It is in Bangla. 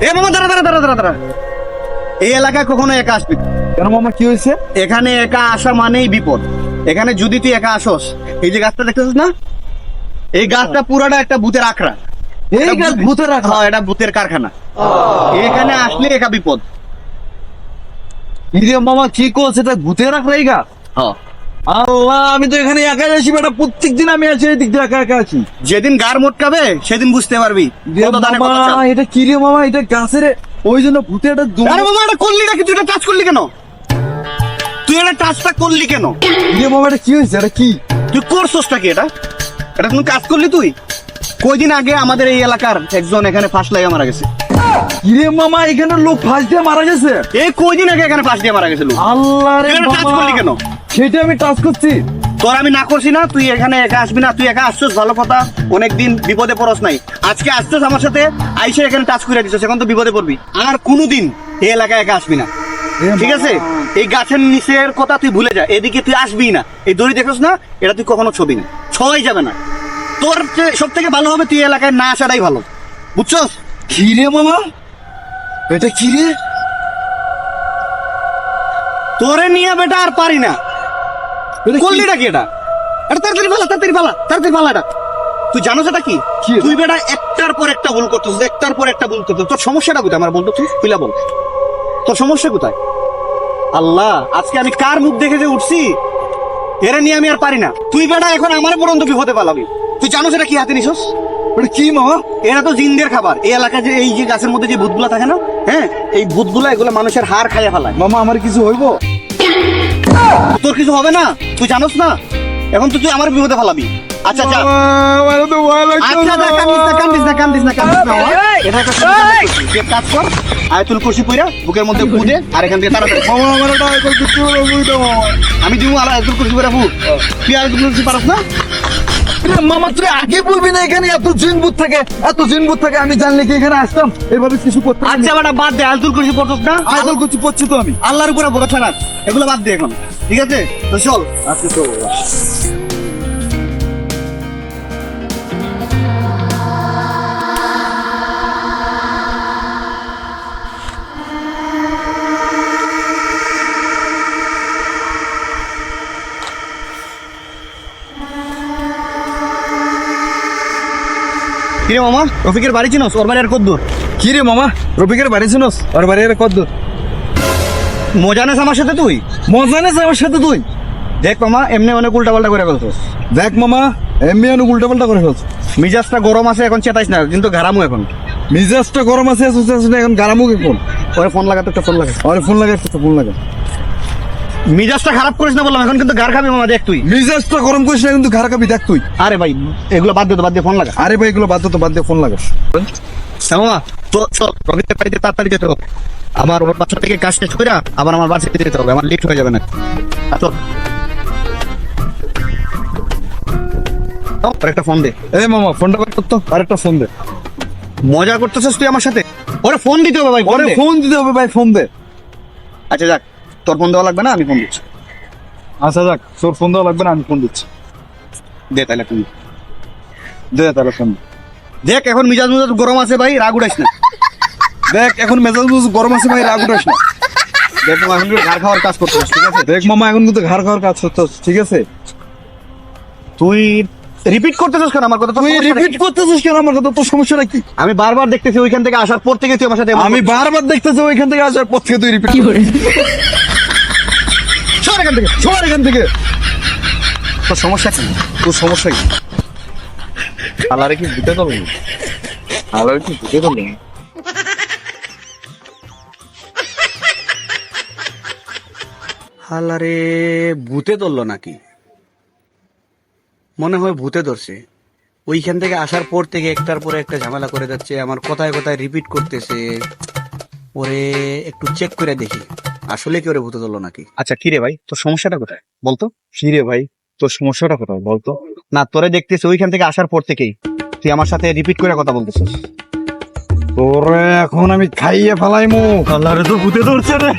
এ মামা দাঁড়া দাঁড়া দাঁড়া দাঁড়া দাঁড়া, এই এলাকায় কখনো একা আসবি না। কেন মামা কি হয়েছে? এখানে একা আসা মানেই বিপদ। এখানে যদি তুই একা আসস, এই যে গাছটা দেখতেছিস না, এই গাছটা পুরাটা একটা ভূতের আখড়া। এই গাছ ভূতের আখড়া? হ্যাঁ, এটা ভূতের কারখানা। এখানে আসলে একা বিপদ। ইরে মামা কি করছে, এটা ভূতের আখড়া এই গাছ? হ্যাঁ, আল্লাহ, আমি তো এখানে একাই আসি বেটা, প্রত্যেকদিন আমি আসি এই দিক দিয়ে একা একা আছি। যেদিন গার মোটকাবে সেদিন বুঝতে পারবি কত দানে কত চাল। মামা এটা কি রে মামা, এটা গাছের ওই জন্য ভূতে একটা আরে বাবা, এটা করলি নাকি? তুই এটা টাচ করলি কেন? তুই এটা টাচটা করলি কেন? ইরে মামা এটা কি হয়েছে, এটা কি? তুই করছসটা কি? এটা এটা তুমি কাজ করলি তুই? কয়দিন আগে আমাদের এই এলাকার একজন এখানে ফাঁস লাগিয়ে মারা গেছে। ইরে মামা এখানে লোক ফাঁস দিয়ে মারা গেছে? এই কয়দিন আগে এখানে ফাঁস দিয়ে মারা গেছিল। আল্লাহ রে তুই এটা টাচ বাবা, করলি কেন? সেটা আমি টাচ করছি। তোর আমি না করছি না, তুই এখানে একা আসবি না। তুই একা আসছিস ভালো কথা, অনেকদিন বিপদে পড়স নাই, আজকে আসছিস আমার সাথে, আইসে এখানে টাচ করে দিছিস, এখন তো বিপদে পড়বি। আর কোনোদিন এই এলাকায় একা আসবি না, ঠিক আছে? এই গাছের নিচের কথা তুই ভুলে যা, এদিকে তুই আসবি না। এই দড়ি দেখোস না, এটা তুই কখনো ছবি না, ছয় যাবে না। তোর সব থেকে ভালো হবে তুই এলাকায় না আসাটাই ভালো, বুঝছস? কি রে মামা, এটা কি রে? তোরে নিয়ে বেটা আর পারি না। করলিটা কি এটা? এটা তাড়াতাড়ি পালা, তাড়াতাড়ি পালা, তাড়াতাড়ি পালা। এটা তুই জানোস এটা কি? কি? তুই বেটা একটার পর একটা ভুল করতেছিস, একটার পর একটা ভুল করতেছিস। তোর সমস্যাটা কোথায় আমার বলতো? তুই খুলে বল, তোর সমস্যা কোথায়? আল্লাহ, আজকে আমি কার মুখ দেখে যে উঠছি, এরা নিয়ে আমি আর পারি না। তুই বেটা এখন আমার পর্যন্ত বিপদে পালাবি। তুই জানোস এটা কি হাতে নিছস? এটা কি মামা? এরা তো জিনদের খাবার। এই এলাকায় যে এই যে গাছের মধ্যে যে ভূতগুলা থাকে না, হ্যাঁ, এই ভূতগুলা এগুলো মানুষের হাড় খাইয়া ফেলায়। মামা আমার কিছু হইব? তোর কিছু হবে না, তুই জানোস না? এখন তো তুই আমার বিপদে ফেলাবি। আচ্ছা যা, আমার তো ভয় লাগছে। আচ্ছা যা, কান্দিস না, কান্দিস না, কান্দিস না, কান্দিস না বাবা। এটা একটা সুন্দর করছিস। তুই এক কাজ কর, আয়াতুল কুরসি পইরা বুকের মধ্যে ফু দে, আর এখান থেকে তাড়াতাড়ি। মামা আমার এটা এখন কিছু হইব না মামা। আমি দিমু আয়াতুল কুরসি পইরা ফু। তুই আয়াতুল কুরসি পারস না? এরে মামা তুই আগে বলবি না এখানে এত জিনভূত থাকে, এত জিনভূত থাকে? আমি জানলে কি এখানে আসতাম? এভাবে কিছু করতে? আচ্ছা বেটা বাদ দে, আয়াতুল কুরসি পড়ছস না? আদল কিছু করছি তো আমি। আল্লাহর উপরে ভরসা রাখ, এগুলো বাদ দে এখন, ঠিক আছে? তো চল। আচ্ছা তো কিরে মামা, রফিকের বাড়ি চিনোস? ওর বাড়ি আর কদ্দূর? কি রে মামা, রফিকের বাড়ি শুনোস? ওর বাড়ি আর কত? মজা নেস আমার সাথে তুই? মজা নেই আমার সাথে তুই? দেখ মামা, এমনি অনেক উল্টা পাল্টা করে ফেলছস। দেখ মামা, এমনি অনেক উল্টা পাল্টা করে ফেলছ। মিজাজটা গরম আছে, এখন চেতাইস না, কিন্তু ঘারামু এখন। মিজাজটা গরম আছে, এখন গারামুখ এখন। ওরে ফোন লাগাতে, একটা ফোন লাগা। আর ফোন লাগে, একটা ফোন লাগে। মিজাজটা খারাপ করিস না বললাম, এখন কিন্তু গার খাবি মামা, দেখ তুই। মিজাজটা গরম করিস না কিন্তু ঘাড় কাপি, দেখ তুই। আরে ভাই, এগুলো বাদ দে তো, বাদ দিয়ে ফোন লাগা। আরে ভাই এগুলো বাদ দে তো, বাদ দিয়ে ফোন লাগে। হ্যাঁ মামা, তো চল রফিকের বাড়িতে তাড়াতাড়ি যেতে হবে। আমার ওর বাচ্চা থেকে কাজ শেষ করে আবার আমার বাড়িতে যেতে হবে, আমার লেট হয়ে যাবে না। চল, একটা ফোন দে। এই মামা ফোনটা বার করতো, আরেকটা ফোন দে। মজা করতেছিস তুই আমার সাথে? ওরে ফোন দিতে হবে ভাই, ফোন আরে দে। ফোন দিতে হবে ভাই, ফোন দে। আচ্ছা যাক, তোর ফোন দেওয়া লাগবে না, আমি ফোন দিচ্ছি। আচ্ছা যাক, তোর ফোন দেওয়া লাগবে না, আমি ফোন দিচ্ছি। দে তাহলে ফোন। দে তাহলে ফোন। দেখ এখন মিজাজ মিজাজ গরম আছে ভাই, রাগ উঠাইস না। দেখ এখন মেজাজ গরম আছে ভাই, রাগ উঠাস না। দেখ মামা, এখন ঘাড় খাওয়ার কাজ করতেছিস, ঠিক আছে? দেখ মামা এখন কিন্তু ঘাড় খাওয়ার কাজ করতে, ঠিক আছে? তুই রিপিট করতেছিস কেন আমার কথা? তোর তুই সমস্যাটা রিপিট কি? করতেছিস কেন আমার কথা? তোর সমস্যাটা কি? আমি বারবার দেখতেছি ওইখান থেকে আসার পর থেকে তুই আমার সাথে আমি বারবার দেখতেছি ওইখান থেকে আসার পর থেকে তুই রিপিট করিস। সর এখান থেকে। সর এখান থেকে। তোর সমস্যা কি? তোর সমস্যা কি? আলারে কি বুঝতে পারবি? আলারে কি বুঝতে পারবি? হালারে ভূতে ধরলো নাকি? মনে হয় ভূতে ধরছে। ওইখান থেকে আসার পর থেকে একটার পর একটা ঝামেলা করে যাচ্ছে, আমার কথায় কথায় রিপিট করতেছে। ওরে একটু চেক করে দেখি আসলে কি ওরে ভূতে ধরলো নাকি। আচ্ছা কি রে ভাই, তোর সমস্যাটা কোথায় বলতো? কি রে ভাই, তোর সমস্যাটা কোথায় বলতো? না, তোরে দেখতেছি ওইখান থেকে আসার পর থেকেই তুই আমার সাথে রিপিট করে কথা বলতেছিস। তোরে এখন আমি খাইয়ে ফেলাইমু। আল্লাহরে তো ভূতে ধরছে রে।